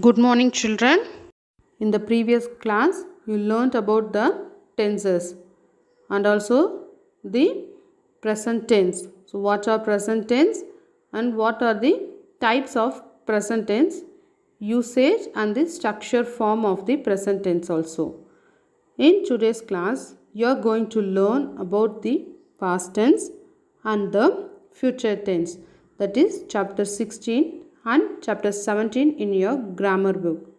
Good morning, children. In the previous class, you learnt about the tenses and also the present tense. So, what are present tense and what are the types of present tense, usage and the structure form of the present tense also. In today's class, you are going to learn about the past tense and the future tense. That is chapter 16 and chapter 17 in your grammar book.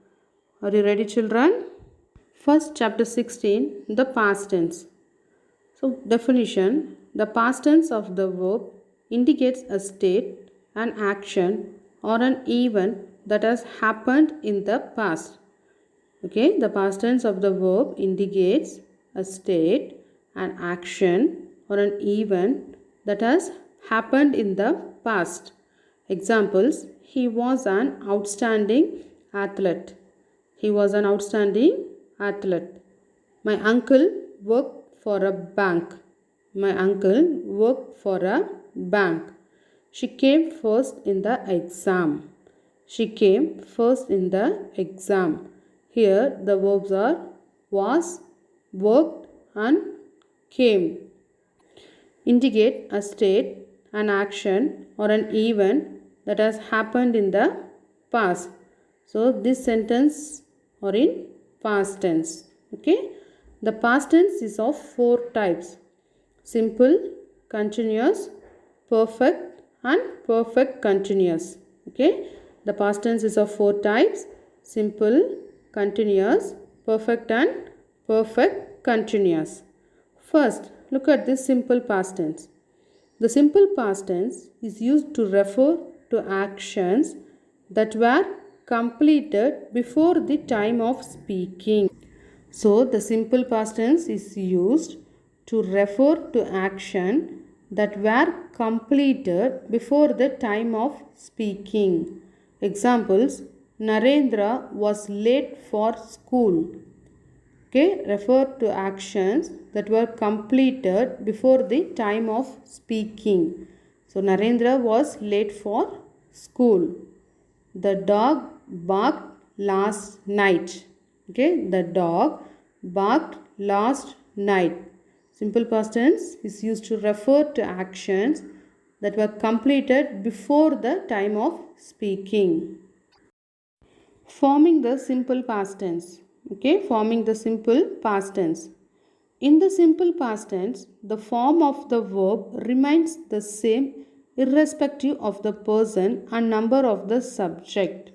Are you ready, children? First, chapter 16, the past tense. So, definition: the past tense of the verb indicates a state, an action, or an event that has happened in the past. Okay, the past tense of the verb indicates a state, an action, or an event that has happened in the past. Examples: he was an outstanding athlete. He was an outstanding athlete. My uncle worked for a bank. My uncle worked for a bank. She came first in the exam. She came first in the exam. Here the verbs are was, worked and came. Indicate a state, an action or an event that has happened in the past. So this sentence are in past tense. Okay. The past tense is of four types: simple, continuous, perfect and perfect continuous. Okay. The past tense is of four types: simple, continuous, perfect and perfect continuous. First, look at this simple past tense. The simple past tense is used to refer to actions that were completed before the time of speaking. So, the simple past tense is used to refer to action that were completed before the time of speaking. Examples: Narendra was late for school. Okay, refer to actions that were completed before the time of speaking. So, Narendra was late for school. The dog barked last night. Okay, the dog barked last night. Simple past tense is used to refer to actions that were completed before the time of speaking. Forming the simple past tense. Okay, forming the simple past tense. In the simple past tense, the form of the verb remains the same irrespective of the person and number of the subject.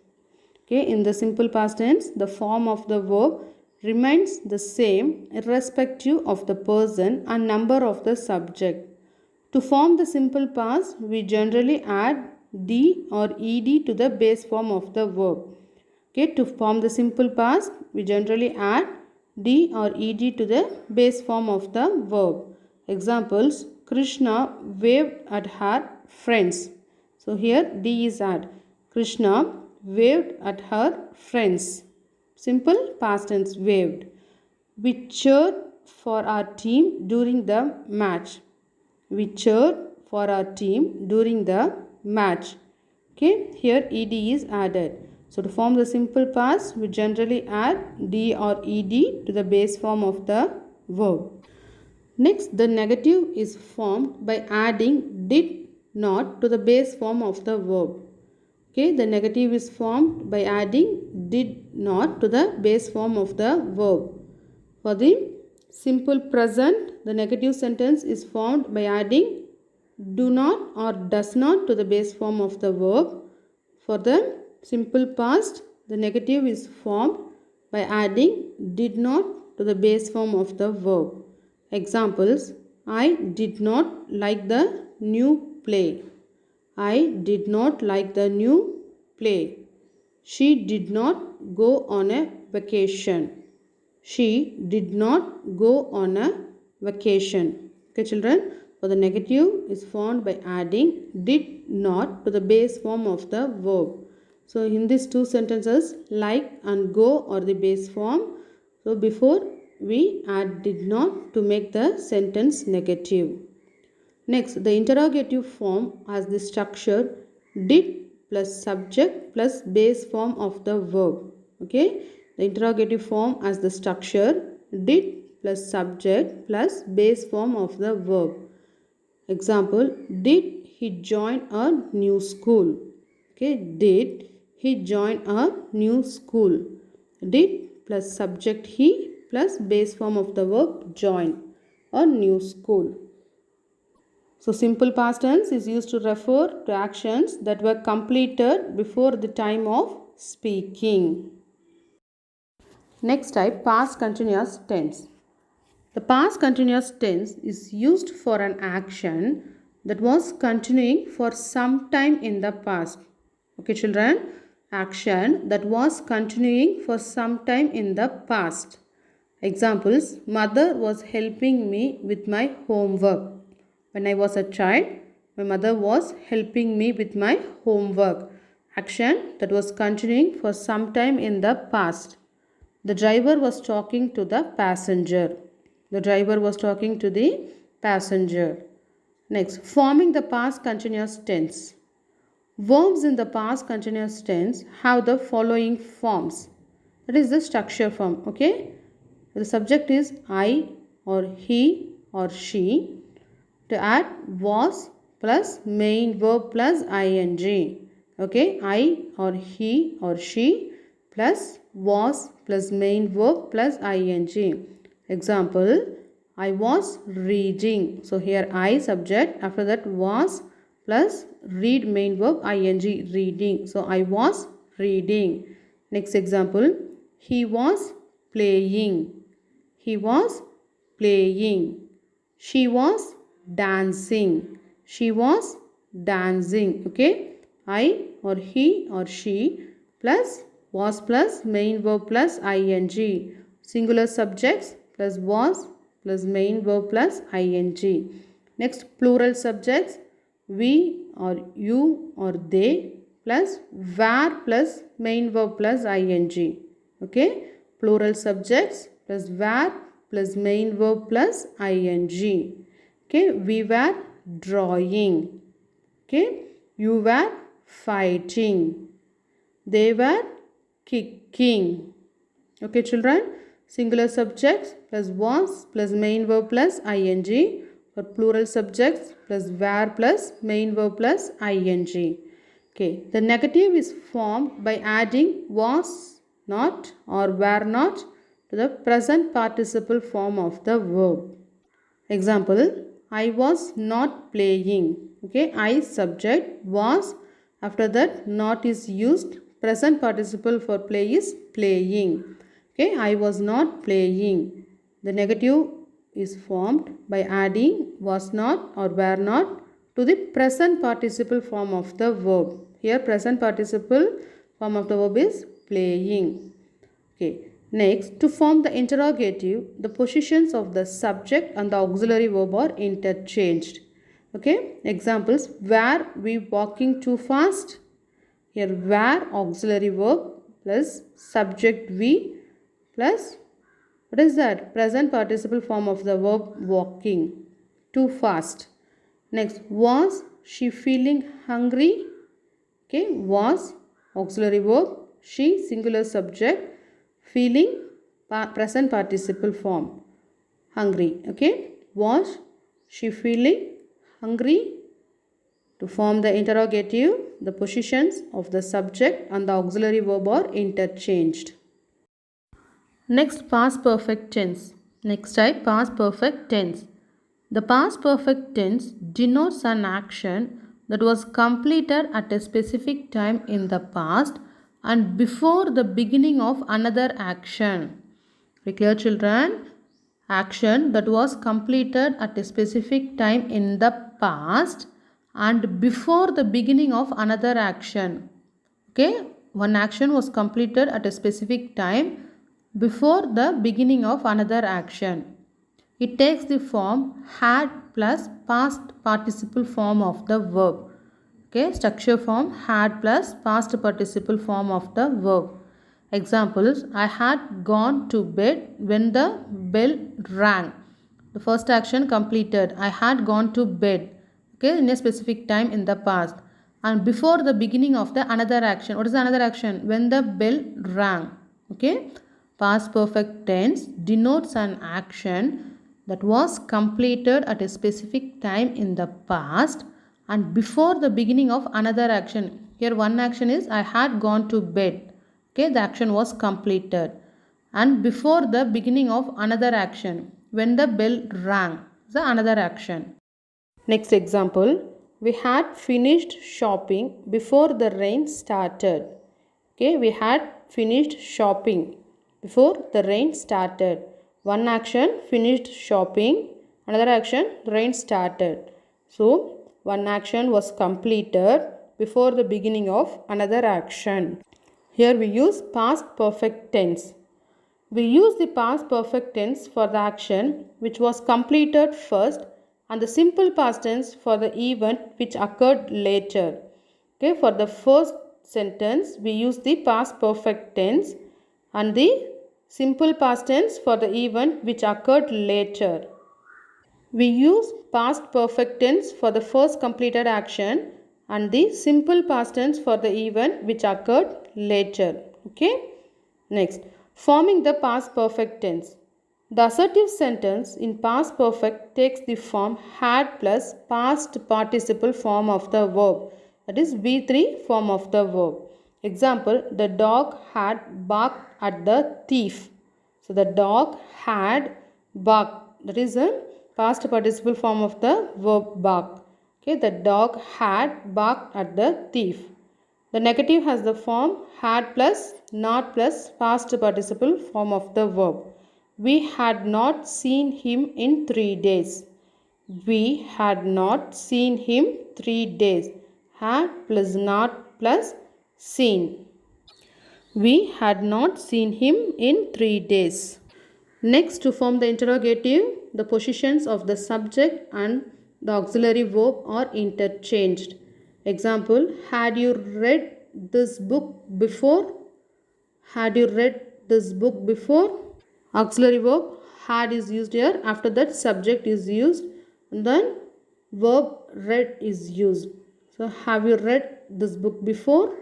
Okay, in the simple past tense, the form of the verb remains the same irrespective of the person and number of the subject. To form the simple past, we generally add d or ed to the base form of the verb. Okay, to form the simple past, we generally add d or ed to the base form of the verb. Examples: Krishna waved at her friends. So here d is add. Krishna waved at her friends. Simple past tense, waved. We cheered for our team during the match. We cheered for our team during the match. Okay, here ed is added. So to form the simple past, we generally add d or ed to the base form of the verb. Next, the negative is formed by adding did not to the base form of the verb. Okay, the negative is formed by adding did not to the base form of the verb. For the simple present, the negative sentence is formed by adding do not or does not to the base form of the verb. For the simple past, the negative is formed by adding did not to the base form of the verb. Examples: I did not like the new play. I did not like the new play. She did not go on a vacation. She did not go on a vacation. Okay, children. For the negative is formed by adding did not to the base form of the verb. So in these two sentences, like and go are the base form. So before we add did not to make the sentence negative. Next, the interrogative form has the structure did plus subject plus base form of the verb. Okay, the interrogative form as the structure did plus subject plus base form of the verb. Example, did he join a new school? Okay, did he join a new school? Did plus subject he plus base form of the verb join a new school. So simple past tense is used to refer to actions that were completed before the time of speaking. Next type, past continuous tense. The past continuous tense is used for an action that was continuing for some time in the past. Okay, children, action that was continuing for some time in the past. Examples, mother was helping me with my homework. When I was a child, my mother was helping me with my homework. Action that was continuing for some time in the past. The driver was talking to the passenger. The driver was talking to the passenger. Next, forming the past continuous tense. Verbs in the past continuous tense have the following forms. That is the structure form. Okay. The subject is I or he or she. To add was plus main verb plus ing. Okay. I or he or she plus was plus main verb plus ing. Example, I was reading. So here I subject, after that was plus read main verb ing, reading. So I was reading. Next example, he was playing. He was playing. She was dancing. She was dancing. Okay. I or he or she plus was plus main verb plus ing. Singular subjects plus was plus main verb plus ing. Next, plural subjects we or you or they plus were plus main verb plus ing. Okay. Plural subjects plus were plus main verb plus ing. Okay. We were drawing. Okay. You were fighting. They were kicking. Okay, children. Singular subjects plus was plus main verb plus ing. For plural subjects plus were plus main verb plus ing. Okay. The negative is formed by adding was not or were not to the present participle form of the verb. Example, I was not playing. Okay, I subject was, after that not is used, present participle for play is playing. Okay, I was not playing. The negative is formed by adding was not or were not to the present participle form of the verb. Here present participle form of the verb is playing. Okay. Next, to form the interrogative, the positions of the subject and the auxiliary verb are interchanged. Okay. Examples, were we walking too fast? Here were auxiliary verb plus subject we plus what is that? Present participle form of the verb walking. Too fast. Next, was she feeling hungry? Okay. Was auxiliary verb. She singular subject. Feeling present participle form. Hungry. Okay. Was she feeling hungry? To form the interrogative, the positions of the subject and the auxiliary verb are interchanged. Next, past perfect tense. Next type, past perfect tense. The past perfect tense denotes an action that was completed at a specific time in the past and before the beginning of another action. Very clear, children? Action that was completed at a specific time in the past and before the beginning of another action. Okay, one action was completed at a specific time before the beginning of another action. It takes the form had plus past participle form of the verb. Okay, structure form had plus past participle form of the verb. Examples, I had gone to bed when the bell rang. The first action completed. I had gone to bed. Okay, in a specific time in the past. and before the beginning of the another action. What is the another action? When the bell rang. Okay. Past perfect tense denotes an action that was completed at a specific time in the past and before the beginning of another action. Here one action is I had gone to bed. Okay, the action was completed. And before the beginning of another action, when the bell rang, the another action. Next example, we had finished shopping before the rain started. Okay, we had finished shopping before the rain started. One action, finished shopping. Another action, rain started. So, one action was completed before the beginning of another action. Here we use past perfect tense. We use the past perfect tense for the action which was completed first and the simple past tense for the event which occurred later. Okay, for the first sentence we use the past perfect tense and the simple past tense for the event which occurred later. We use past perfect tense for the first completed action and the simple past tense for the event which occurred later. Okay. Next, forming the past perfect tense. The assertive sentence in past perfect takes the form had plus past participle form of the verb. That is V3 form of the verb. Example, the dog had barked at the thief. So, the dog had barked. That is a past participle form of the verb bark. Okay, the dog had barked at the thief. The negative has the form had plus not plus past participle form of the verb. We had not seen him in 3 days. We had not seen him 3 days. Had plus not plus seen. We had not seen him in 3 days. Next, to form the interrogative, the positions of the subject and the auxiliary verb are interchanged. Example, had you read this book before? Had you read this book before? Auxiliary verb had is used here. After that, subject is used. And then verb read is used. So, have you read this book before?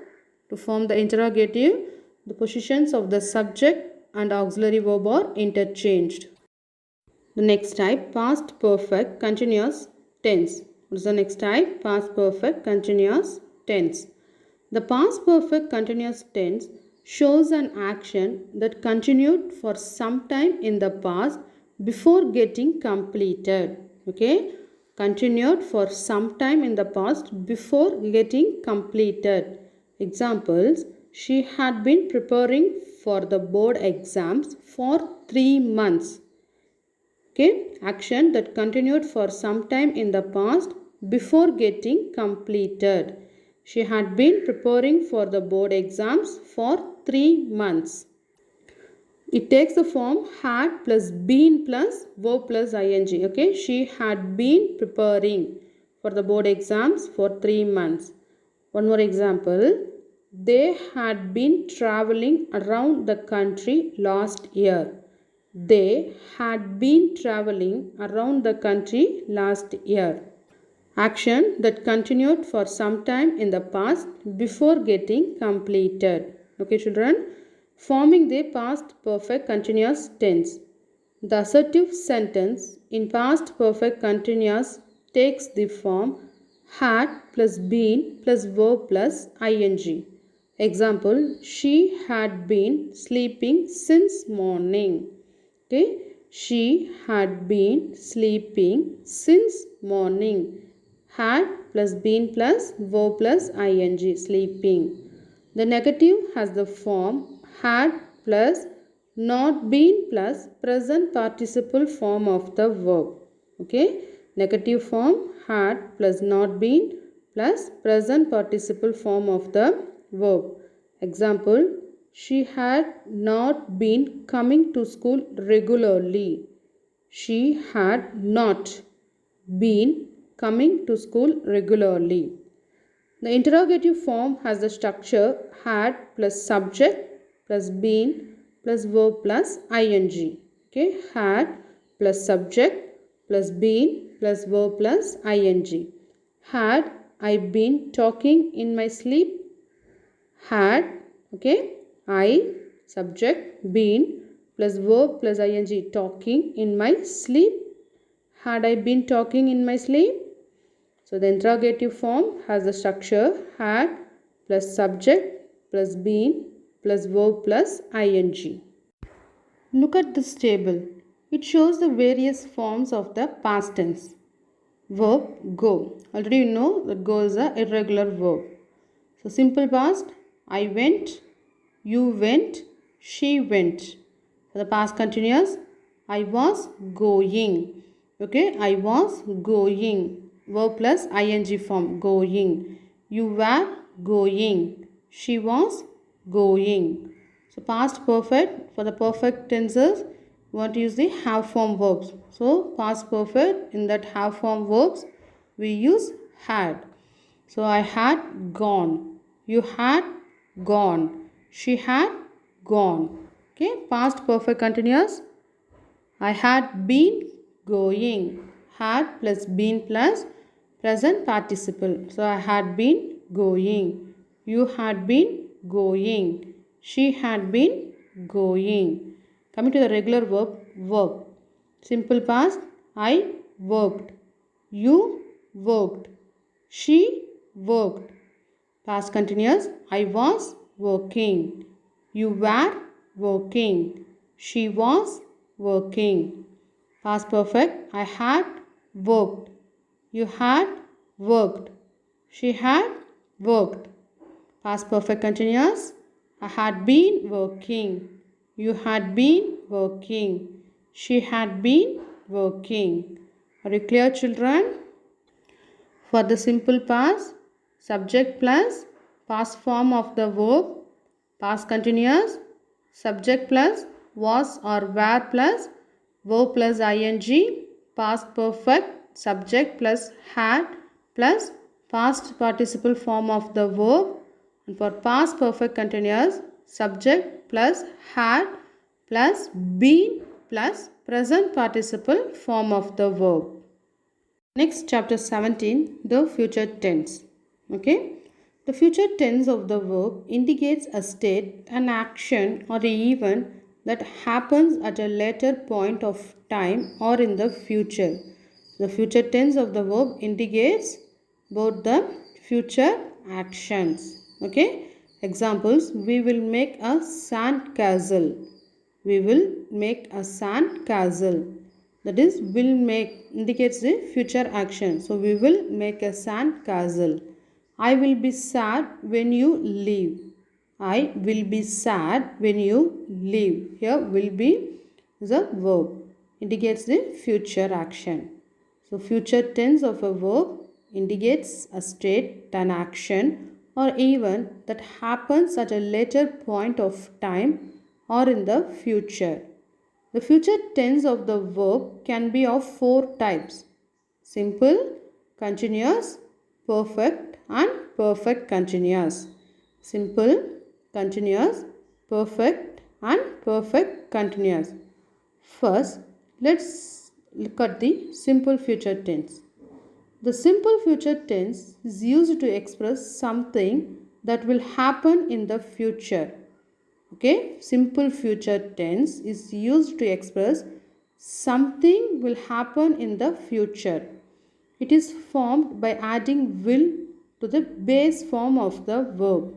To form the interrogative, the positions of the subject and auxiliary verb are interchanged. The next type, past perfect continuous tense. What is the next type? Past perfect continuous tense. The past perfect continuous tense shows an action that continued for some time in the past before getting completed. Okay, continued for some time in the past before getting completed. Examples, she had been preparing for the board exams for 3 months. Okay, action that continued for some time in the past before getting completed. She had been preparing for the board exams for 3 months. It takes the form had plus been plus verb plus ing. Okay, she had been preparing for the board exams for 3 months. One more example. They had been traveling around the country last year. They had been traveling around the country last year. Action that continued for some time in the past before getting completed. Okay, children, forming the past perfect continuous tense. The assertive sentence in past perfect continuous takes the form had plus been plus verb plus ing. Example, she had been sleeping since morning. Okay, she had been sleeping since morning. Had plus been plus verb plus ing, sleeping. The negative has the form had plus not been plus present participle form of the verb. Okay, negative form had plus not been plus present participle form of the verb. Example, she had not been coming to school regularly. She had not been coming to school regularly. The interrogative form has the structure had plus subject plus been plus verb plus ing. Okay, had plus subject plus been plus verb plus ing. Had I been talking in my sleep? Had, okay, I, subject, been, plus verb plus ing, talking in my sleep. Had I been talking in my sleep? So the interrogative form has the structure had plus subject plus been plus verb plus ing. Look at this table. It shows the various forms of the past tense. Verb go. Already you know that go is an irregular verb. So simple past, I went, you went, she went. For the past continuous, I was going. Okay, I was going. Verb plus ing form, going. You were going. She was going. So past perfect, for the perfect tenses, we want to use the have form verbs. So past perfect, in that have form verbs, we use had. So I had gone. You had gone. She had gone. Okay, past perfect continuous. I had been going. Had plus been plus present participle. So I had been going. You had been going. She had been going. Coming to the regular verb, work. Simple past, I worked. You worked. She worked. Past continuous, I was working. You were working. She was working. Past perfect, I had worked. You had worked. She had worked. Past perfect continuous, I had been working. You had been working. She had been working. Are you clear, children? For the simple past, subject plus past form of the verb, past continuous, subject plus was or were plus verb plus ing, past perfect, subject plus had plus past participle form of the verb, and for past perfect continuous, subject plus had plus been plus present participle form of the verb. Next, chapter 17, the future tense. Okay, the future tense of the verb indicates a state, an action, or an event that happens at a later point of time or in the future. The future tense of the verb indicates both the future actions. Okay, examples: we will make a sand castle. We will make a sand castle. That is, will make indicates the future action. So we will make a sand castle. I will be sad when you leave. I will be sad when you leave. Here will be is a verb. Indicates the future action. So future tense of a verb indicates a state, an action or event that happens at a later point of time or in the future. The future tense of the verb can be of four types: simple, continuous, perfect and perfect continuous. Simple, continuous, perfect and perfect continuous. First, let's look at the simple future tense. The simple future tense is used to express something that will happen in the future. Okay, simple future tense is used to express something will happen in the future. It is formed by adding will to the base form of the verb.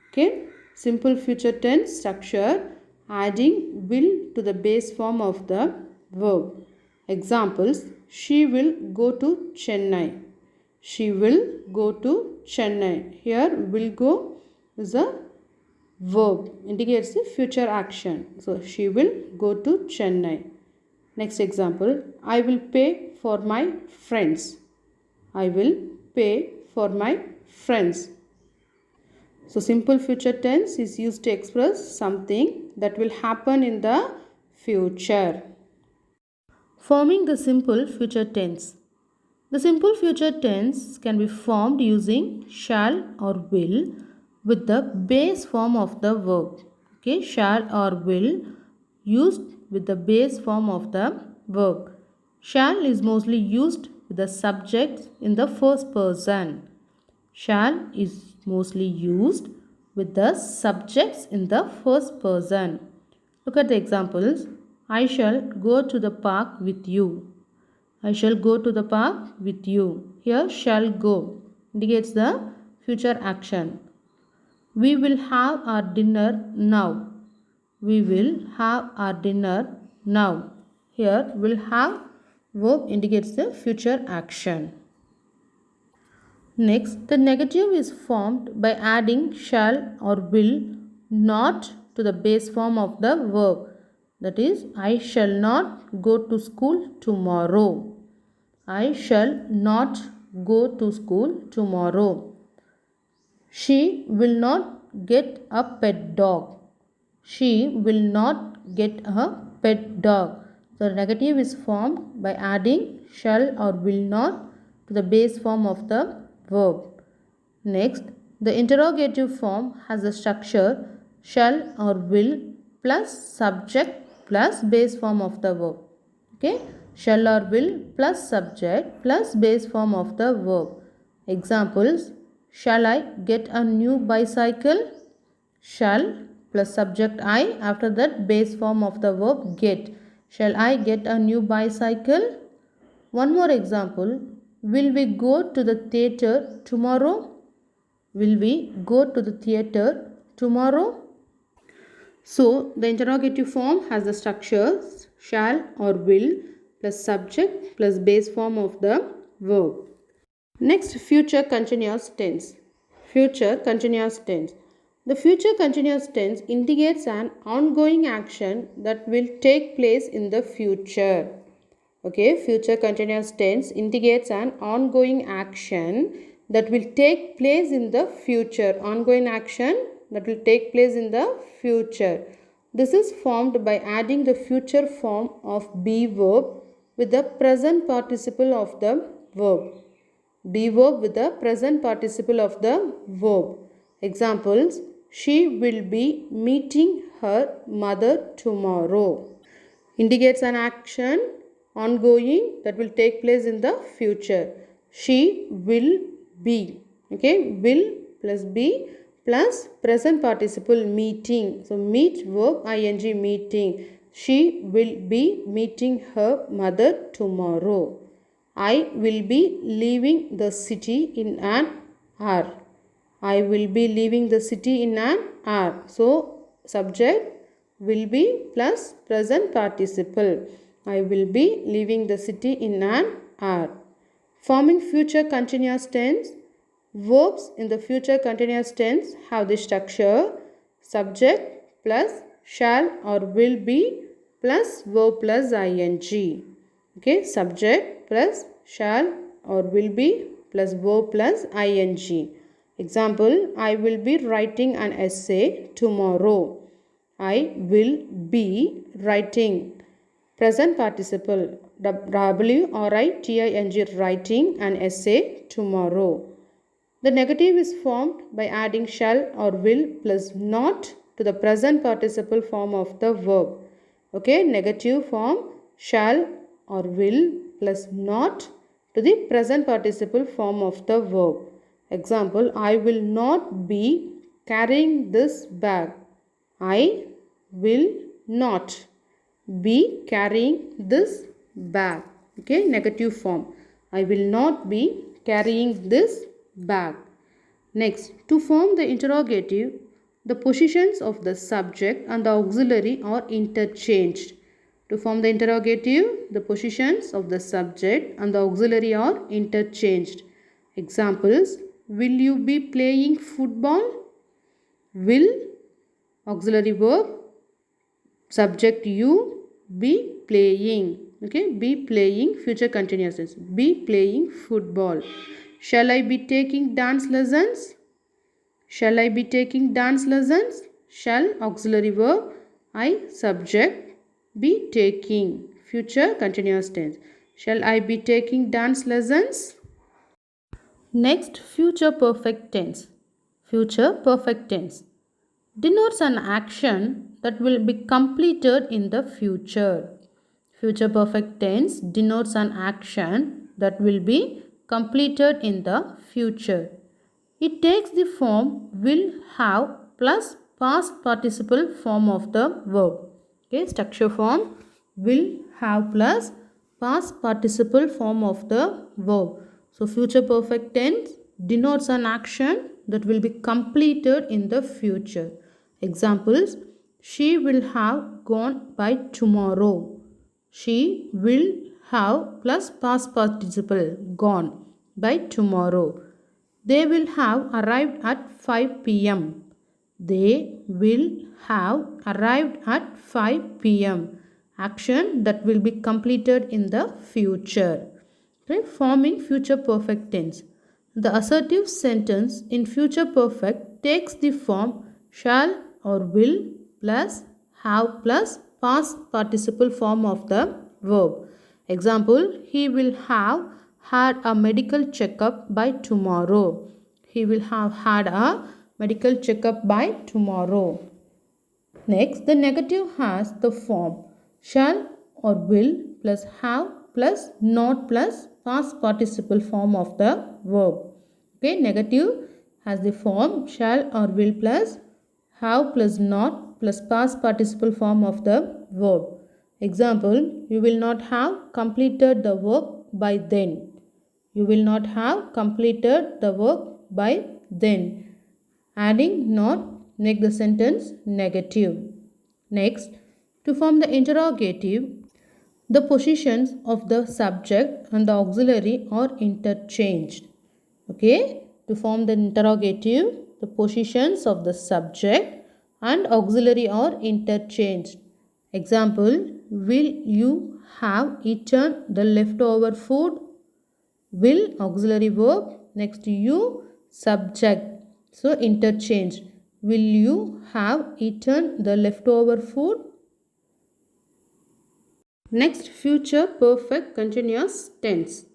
Okay, simple future tense structure, adding will to the base form of the verb. Examples: she will go to Chennai. She will go to Chennai. Here will go is a verb, indicates the future action. So she will go to Chennai. Next example: I will pay for my friends. I will pay for my friends. So simple future tense is used to express something that will happen in the future. Forming the simple future tense. The simple future tense can be formed using shall or will with the base form of the verb. Okay, shall or will used with the base form of the verb. Shall is mostly used with the subject in the first person. Shall is mostly used with the subjects in the first person. Look at the examples. I shall go to the park with you. I shall go to the park with you. Here, shall go indicates the future action. We will have our dinner now. We will have our dinner now. Here, will have verb indicates the future action. Next, the negative is formed by adding shall or will not to the base form of the verb. That is, I shall not go to school tomorrow. I shall not go to school tomorrow. She will not get a pet dog. She will not get a pet dog. So, the negative is formed by adding shall or will not to the base form of the verb. Next, the interrogative form has the structure shall or will plus subject plus base form of the verb. Okay, shall or will plus subject plus base form of the verb. Examples: shall I get a new bicycle? Shall plus subject I, after that base form of the verb get. Shall I get a new bicycle? One more example. Will we go to the theatre tomorrow? Will we go to the theatre tomorrow? So, the interrogative form has the structures shall or will plus subject plus base form of the verb. Next, future continuous tense. Future continuous tense. The future continuous tense indicates an ongoing action that will take place in the future. Okay, future continuous tense indicates an ongoing action that will take place in the future. Ongoing action that will take place in the future. This is formed by adding the future form of be verb with the present participle of the verb. Be verb with the present participle of the verb. Examples: she will be meeting her mother tomorrow. Indicates an action ongoing that will take place in the future. She will be. Okay, will plus be plus present participle meeting. So meet verb ing meeting. She will be meeting her mother tomorrow. I will be leaving the city in an hour. I will be leaving the city in an hour. So subject will be plus present participle. I will be leaving the city in an hour. Forming future continuous tense. Verbs in the future continuous tense have the structure subject plus shall or will be plus verb plus ing. Okay, subject plus shall or will be plus verb plus ing. Example: I will be writing an essay tomorrow. I will be writing. Present participle writing, writing an essay tomorrow. The negative is formed by adding shall or will plus not to the present participle form of the verb. Okay, negative form shall or will plus not to the present participle form of the verb. Example: I will not be carrying this bag. I will not be carrying this bag. Okay, negative form. I will not be carrying this bag. Next, to form the interrogative, the positions of the subject and the auxiliary are interchanged. To form the interrogative, the positions of the subject and the auxiliary are interchanged. Examples: will you be playing football? Will auxiliary verb, subject you, be playing. Okay, be playing, future continuous tense. Be playing football. Shall I be taking dance lessons? Shall I be taking dance lessons? Shall auxiliary verb, I subject, be taking, future continuous tense. Shall I be taking dance lessons? Next, future perfect tense. Future perfect tense denotes an action that will be completed in the future. Future perfect tense denotes an action that will be completed in the future. It takes the form will have plus past participle form of the verb. Okay, structure form will have plus past participle form of the verb. So future perfect tense denotes an action that will be completed in the future. Examples: she will have gone by tomorrow. She will have plus past participle gone by tomorrow. They will have arrived at 5 p.m. They will have arrived at 5 p.m. Action that will be completed in the future. Right? Forming future perfect tense. The assertive sentence in future perfect takes the form shall or will plus have plus past participle form of the verb. Example: he will have had a medical checkup by tomorrow. He will have had a medical checkup by tomorrow. Next, the negative has the form shall or will plus have plus not plus past participle form of the verb. Okay, negative has the form shall or will plus have plus not plus past participle form of the verb. Example: you will not have completed the work by then. You will not have completed the work by then. Adding not make the sentence negative. Next, to form the interrogative, the positions of the subject and the auxiliary are interchanged. Okay, to form the interrogative, the positions of the subject and auxiliary are interchanged. Example: will you have eaten the leftover food? Will auxiliary verb, next you subject. So interchange. Will you have eaten the leftover food? Next, future perfect continuous tense.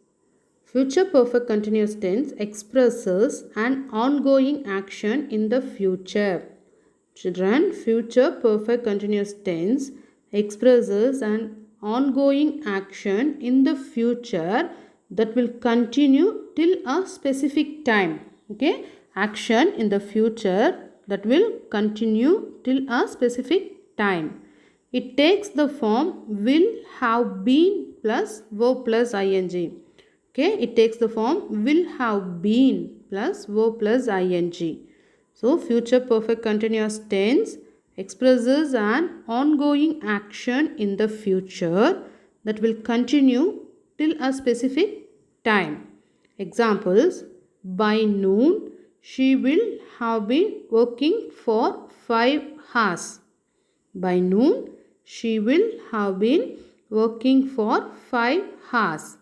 Future perfect continuous tense expresses an ongoing action in the future. Children, future perfect continuous tense expresses an ongoing action in the future that will continue till a specific time. Okay, action in the future that will continue till a specific time. It takes the form will have been plus verb plus ing. Okay, it takes the form will have been plus verb plus ing. So, future perfect continuous tense expresses an ongoing action in the future that will continue till a specific time. Examples: by noon, she will have been working for 5 hours. By noon, she will have been working for 5 hours.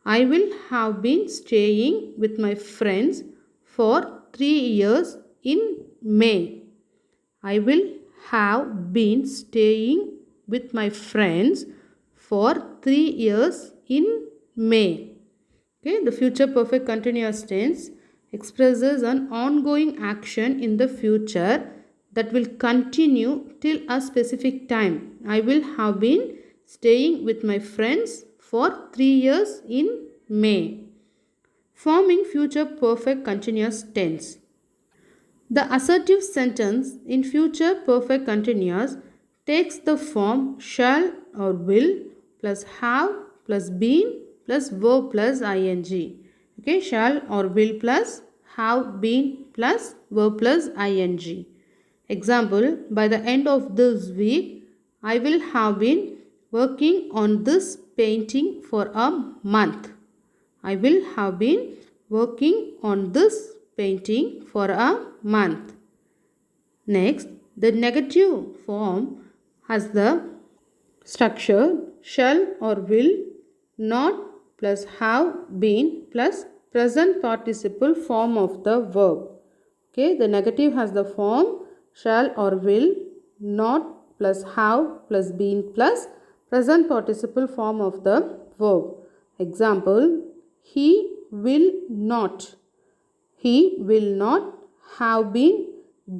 I will have been staying with my friends for 3 years in May. I will have been staying with my friends for 3 years in May. Okay, the future perfect continuous tense expresses an ongoing action in the future that will continue till a specific time. I will have been staying with my friends for 3 years in May. Forming future perfect continuous tense. The assertive sentence in future perfect continuous takes the form shall or will plus have plus been plus verb plus ing. Okay, shall or will plus have been plus verb plus ing. Example: by the end of this week, I will have been working on this painting for a month. I will have been working on this painting for a month. Next, the negative form has the structure shall or will not plus have been plus present participle form of the verb. Okay, the negative has the form shall or will not plus have plus been plus present participle form of the verb. Example: he will not. He will not have been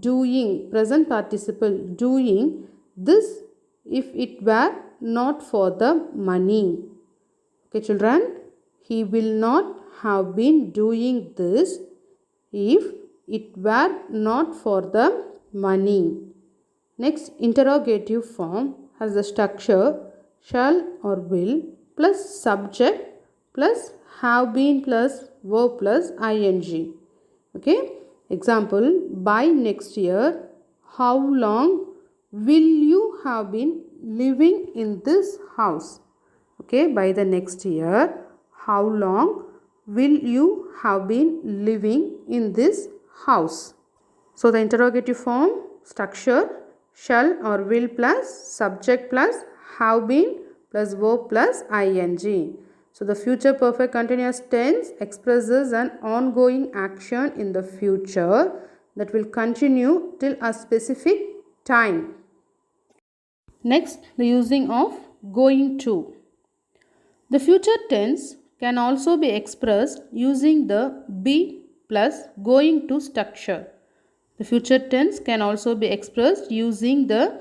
doing present participle doing this if it were not for the money. Okay, children, he will not have been doing this if it were not for the money. Next, interrogative form has the structure shall or will plus subject plus have been plus verb plus ing. Okay. Example, by next year, how long will you have been living in this house? Okay, by the next year, how long will you have been living in this house? So the interrogative form structure shall or will plus subject plus have been plus verb plus ing. So the future perfect continuous tense expresses an ongoing action in the future that will continue till a specific time. Next, the using of going to. The future tense can also be expressed using the be plus going to structure. The future tense can also be expressed using the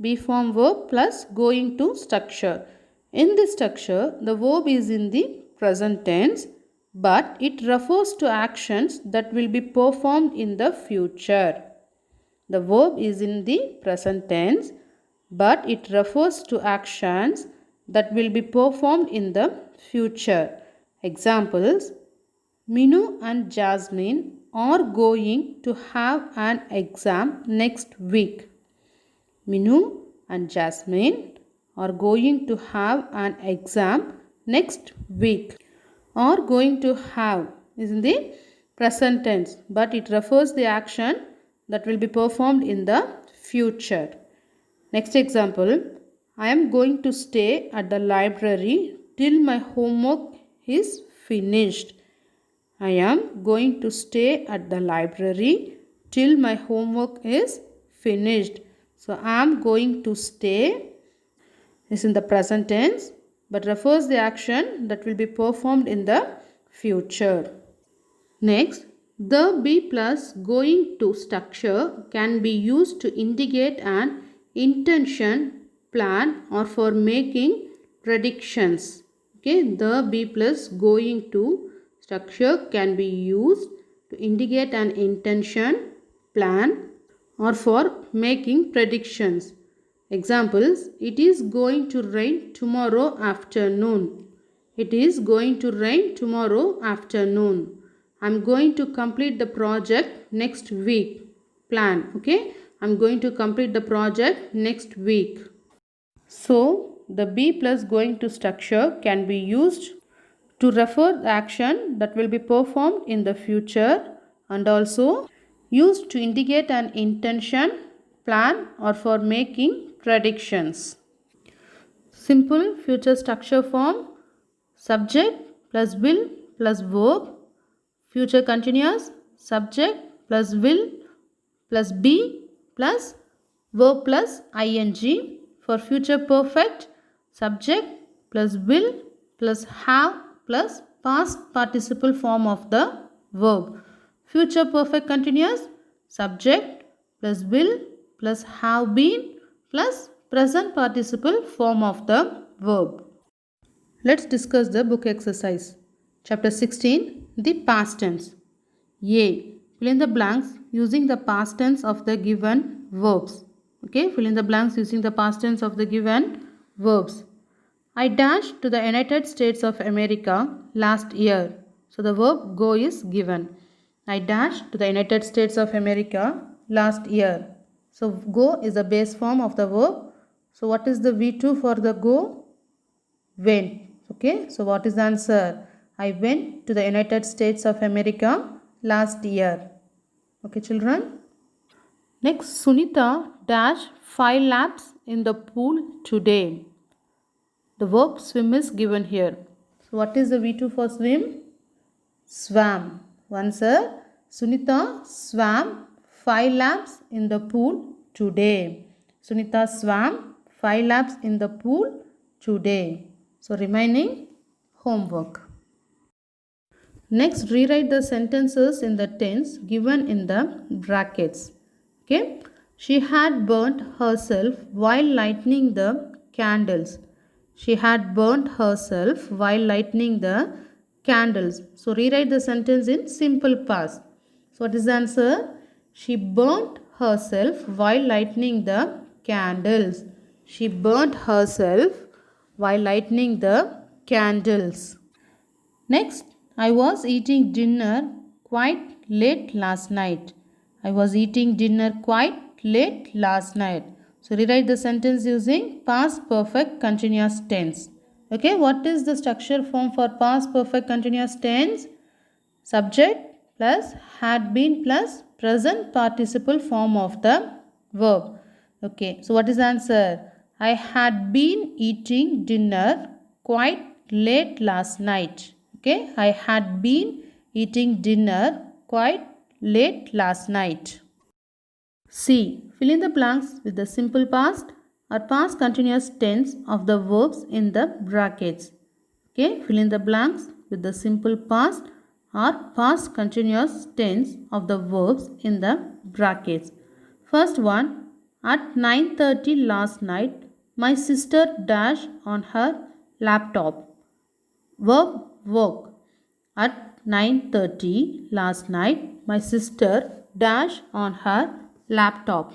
be form verb plus going to structure. In this structure, the verb is in the present tense, but it refers to actions that will be performed in the future. The verb is in the present tense, but it refers to actions that will be performed in the future. Examples, Minu and Jasmine are going to have an exam next week. Minu and Jasmine are going to have an exam next week. Are going to have is in the present tense, but it refers the action that will be performed in the future. Next example, I am going to stay at the library till my homework is finished. I am going to stay at the library till my homework is finished. So I am going to stay is in the present tense, but refers the action that will be performed in the future. Next, the be plus going to structure can be used to indicate an intention, plan, or for making predictions. Okay, the be plus going to structure can be used to indicate an intention, plan, or for making predictions. Examples, it is going to rain tomorrow afternoon. It is going to rain tomorrow afternoon. I am going to complete the project next week. Plan. Okay. I am going to complete the project next week. So, the be plus going to structure can be used to refer the action that will be performed in the future and also used to indicate an intention, plan, or for making predictions. Simple future structure form: subject plus will plus verb. Future continuous: subject plus will plus be plus verb plus ing. For future perfect: subject plus will plus have plus past participle form of the verb. Future perfect continuous: subject plus will plus have been plus present participle form of the verb. Let's discuss the book exercise. Chapter 16, the past tense. A. Fill in the blanks using the past tense of the given verbs. Okay, fill in the blanks using the past tense of the given verbs. I dashed to the United States of America last year. So the verb go is given. I dashed to the United States of America last year. So go is the base form of the verb. So what is the V2 for the go? Went. Okay, so what is the answer? I went to the United States of America last year. Okay, children. Next, Sunita dashed 5 laps in the pool today. The verb swim is given here. So what is the V2 for swim? Swam. Answer, Sunita swam 5 laps in the pool today. Sunita swam 5 laps in the pool today. So remaining homework. Next, rewrite the sentences in the tense given in the brackets. Okay. She had burnt herself while lighting the candles. She had burnt herself while lighting the candles. So rewrite the sentence in simple past. So So what is the answer? She burnt herself while lighting the candles. She burnt herself while lighting the candles. Next, I was eating dinner quite late last night. I was eating dinner quite late last night. So rewrite the sentence using past perfect continuous tense. Okay, what is the structure form for past perfect continuous tense? Subject plus had been plus present participle form of the verb. Okay, so what is the answer? I had been eating dinner quite late last night. Okay, I had been eating dinner quite late last night. C. Fill in the blanks with the simple past or past continuous tense of the verbs in the brackets. Okay, fill in the blanks with the simple past or past continuous tense of the verbs in the brackets. First one, at 9:30 last night, my sister dashed on her laptop. Verb work. At 9:30 last night, my sister dashed on her laptop.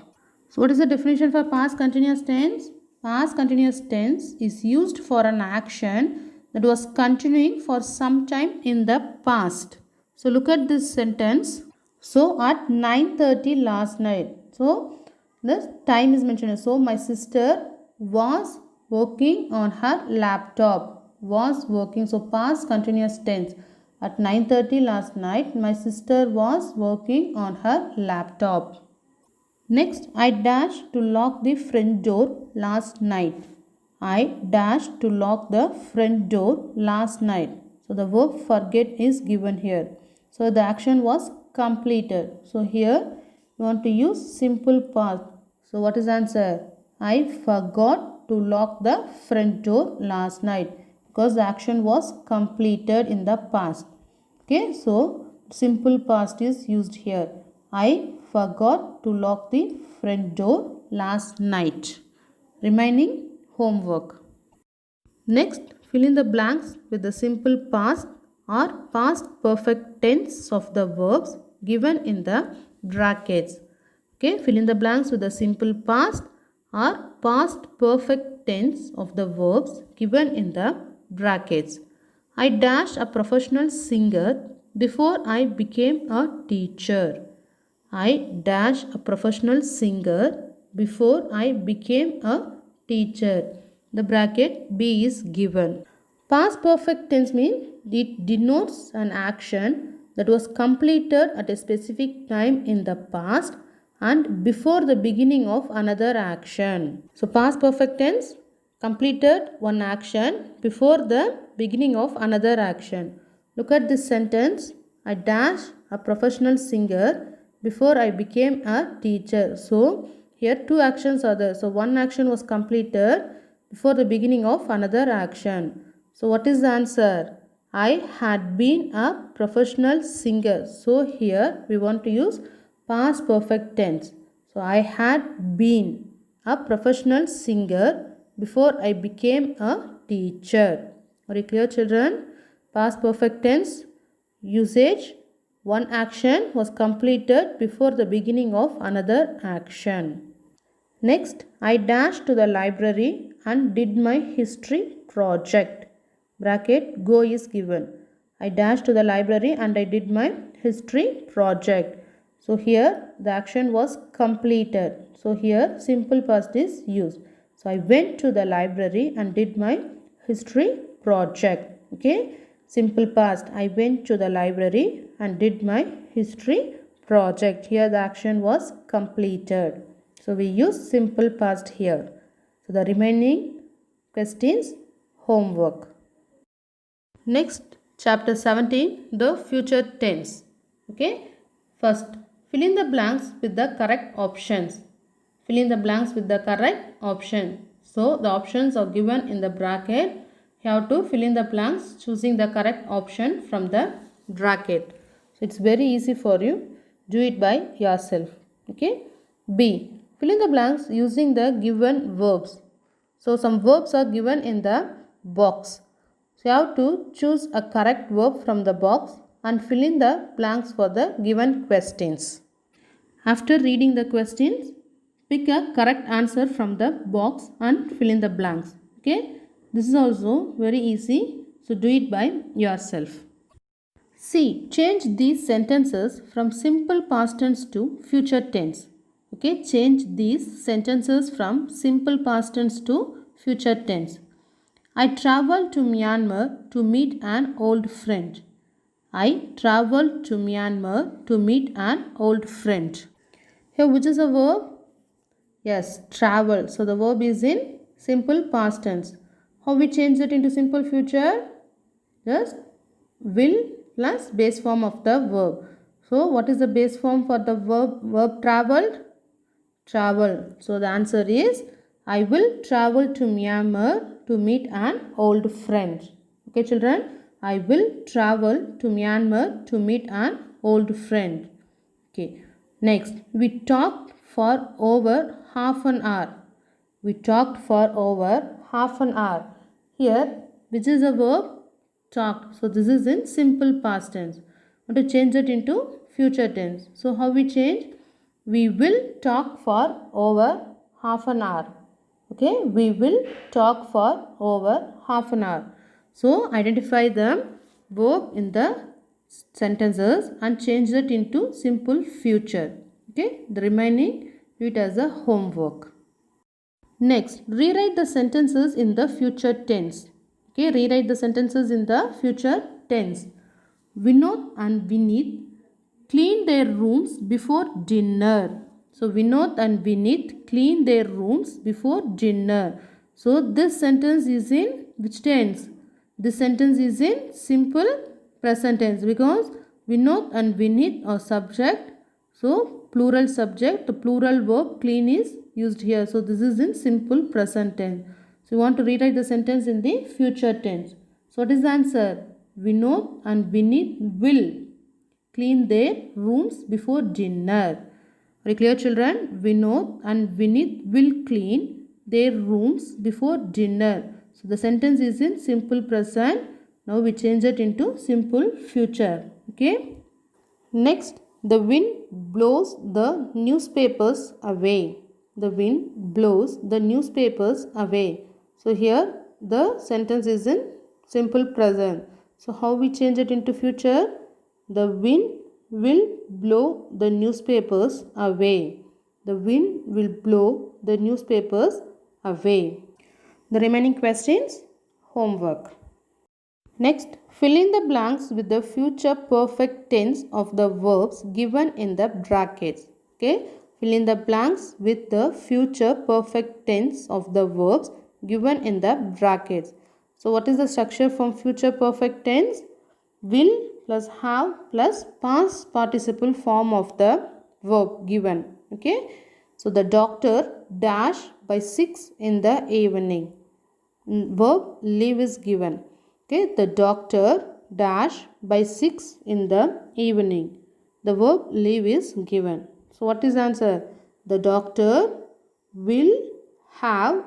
So what is the definition for past continuous tense? Past continuous tense is used for an action that was continuing for some time in the past. So look at this sentence. So at 9:30 last night. So the time is mentioned. So my sister was working on her laptop. Was working. So past continuous tense. At 9:30 last night, my sister was working on her laptop. Next, I dashed to lock the front door last night. I dashed to lock the front door last night. So the verb forget is given here. So the action was completed. So here you want to use simple past. So what is the answer? I forgot to lock the front door last night because the action was completed in the past. Okay, so simple past is used here. I forgot to lock the front door last night. Remaining homework. Next, fill in the blanks with the simple past or past perfect tense of the verbs given in the brackets. Okay, fill in the blanks with the simple past or past perfect tense of the verbs given in the brackets. I dashed a professional singer before I became a teacher. I dashed a professional singer before I became a teacher. The bracket B is given. Past perfect tense means it denotes an action that was completed at a specific time in the past and before the beginning of another action. So past perfect tense completed one action before the beginning of another action. Look at this sentence. I dashed a professional singer before I became a teacher. So here two actions are there. So one action was completed before the beginning of another action. So what is the answer? I had been a professional singer. So here we want to use past perfect tense. So I had been a professional singer before I became a teacher. Are you clear, children? Past perfect tense usage. One action was completed before the beginning of another action. Next, I dashed to the library and did my history project. Bracket go is given. I dashed to the library and I did my history project. So here the action was completed. So here simple past is used. So I went to the library and did my history project. Okay. Simple past. I went to the library and did my history project. Here the action was completed. So we use simple past here. So the remaining questions homework. Next, chapter 17, the future tense. Okay. First, fill in the blanks with the correct options. Fill in the blanks with the correct option. So the options are given in the bracket. You have to fill in the blanks choosing the correct option from the bracket. So it's very easy for you. Do it by yourself. Okay. B. Fill in the blanks using the given verbs. So some verbs are given in the box. So you have to choose a correct verb from the box and fill in the blanks for the given questions. After reading the questions, pick a correct answer from the box and fill in the blanks. Okay, this is also very easy, so do it by yourself. C. Change these sentences from simple past tense to future tense. Okay, change these sentences from simple past tense to future tense. I traveled to Myanmar to meet an old friend. I traveled to Myanmar to meet an old friend. Here, which is a verb? Yes, travel. So the verb is in simple past tense. How we change it into simple future? Just will plus base form of the verb. So what is the base form for the verb traveled? Travel. So the answer is I will travel to Myanmar to meet an old friend. Okay children, I will travel to Myanmar to meet an old friend. Okay. Next, we talked for over half an hour. We talked for over half an hour. Here, which is a verb? Talked. So this is in simple past tense. Want to change it into future tense. So how we change? We will talk for over half an hour. Okay, we will talk for over half an hour. So identify the verb in the sentences and change it into simple future. Okay, the remaining do it as a homework. Next, rewrite the sentences in the future tense. Okay, rewrite the sentences in the future tense. Vinod and Vineet clean their rooms before dinner. So Vinod and Vineet clean their rooms before dinner. So this sentence is in which tense? This sentence is in simple present tense because Vinod and Vineet are subject. So plural subject, the plural verb clean is used here. So this is in simple present tense. So you want to rewrite the sentence in the future tense. So what is the answer? Vinod and Vineet will clean their rooms before dinner. Are you clear children? Vinod and Vineet will clean their rooms before dinner. So the sentence is in simple present. Now we change it into simple future. Okay. Next, the wind blows the newspapers away. The wind blows the newspapers away. So here the sentence is in simple present. So how we change it into future? The wind will blow the newspapers away. The wind will blow the newspapers away. The remaining questions, homework. Next, fill in the blanks with the future perfect tense of the verbs given in the brackets. Okay, fill in the blanks with the future perfect tense of the verbs given in the brackets. So what is the structure from future perfect tense? Will plus have plus past participle form of the verb given. Okay, so the doctor dash by 6 in the evening. Verb leave is given. Okay, the doctor dash by 6 in the evening. The verb leave is given. So what is the answer? The doctor will have,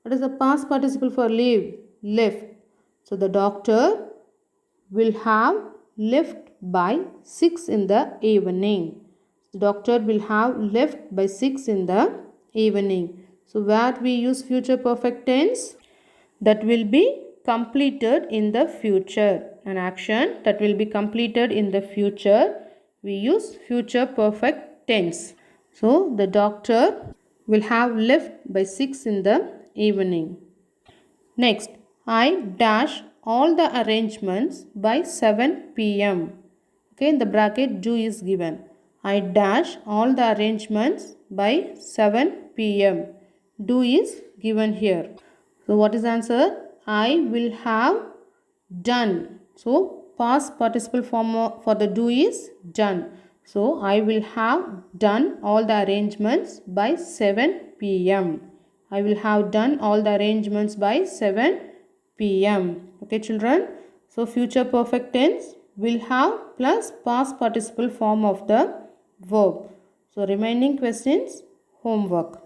what is the past participle for leave? Left. So the doctor will have left by 6 in the evening. The doctor will have left by 6 in the evening. So where we use future perfect tense? That will be completed in the future. An action that will be completed in the future, we use future perfect tense. So the doctor will have left by 6 in the evening. Next, I dash all the arrangements by 7 p.m. Okay, in the bracket do is given. I dash all the arrangements by 7 p.m. Do is given here. So what is the answer? I will have done. So past participle form for the do is done. So I will have done all the arrangements by 7 p.m. I will have done all the arrangements by 7 p.m. Okay children. So future perfect tense will have plus past participle form of the verb. So remaining questions, homework.